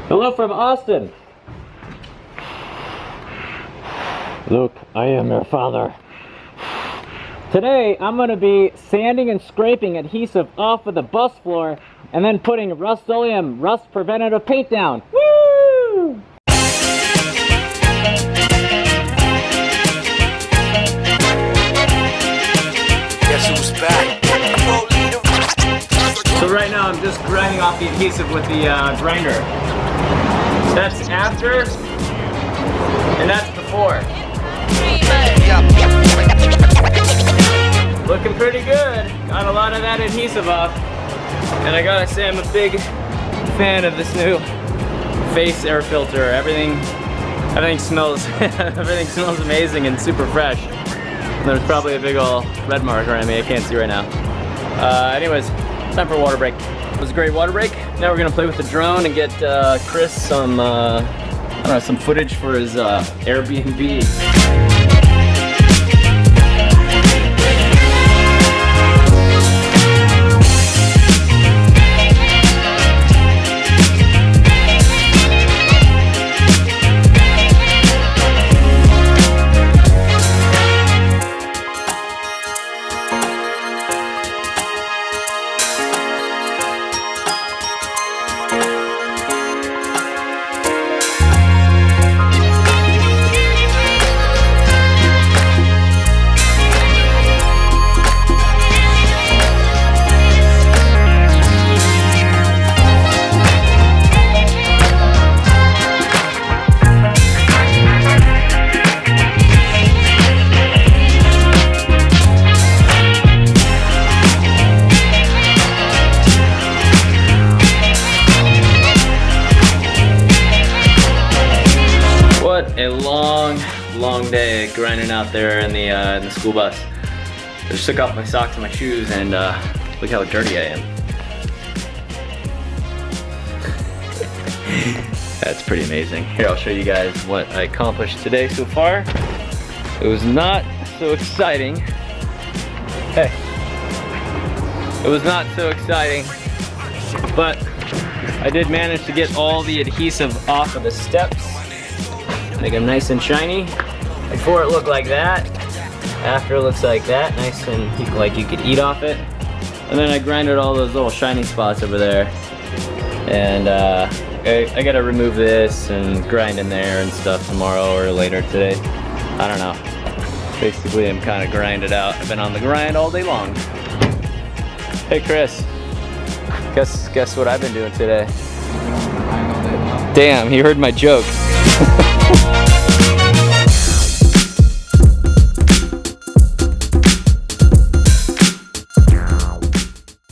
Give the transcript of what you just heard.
Hello from Austin. Luke, I am your father. Today, I'm going to be sanding and scraping adhesive off of the bus floor and then putting rustoleum, rust preventative paint down. Woo! Guess who's back? So right now, I'm just grinding off the adhesive with the grinder. That's after, and that's before. Looking pretty good. Got a lot of that adhesive off. And I gotta say, I'm a big fan of this new face air filter. Everything smells everything smells amazing and super fresh. And there's probably a big ol' red mark around me I can't see right now. Anyways, time for a water break. It was a great water break. Now we're gonna play with the drone and get Chris some I don't know, some footage for his Airbnb. What a long day grinding out there in the school bus. I just took off my socks and my shoes, and look how dirty I am. That's pretty amazing. Here, I'll show you guys what I accomplished today so far. It was not so exciting. Hey. It was not so exciting, but I did manage to get all the adhesive off of the steps. Make them nice and shiny. Before it looked like that. After it looks like that, nice and like you could eat off it. And then I grinded all those little shiny spots over there. And I gotta remove this and grind in there and stuff tomorrow or later today. I don't know. Basically, I'm kind of grinded out. I've been on the grind all day long. Hey Chris, guess what I've been doing today? Damn, he heard my joke.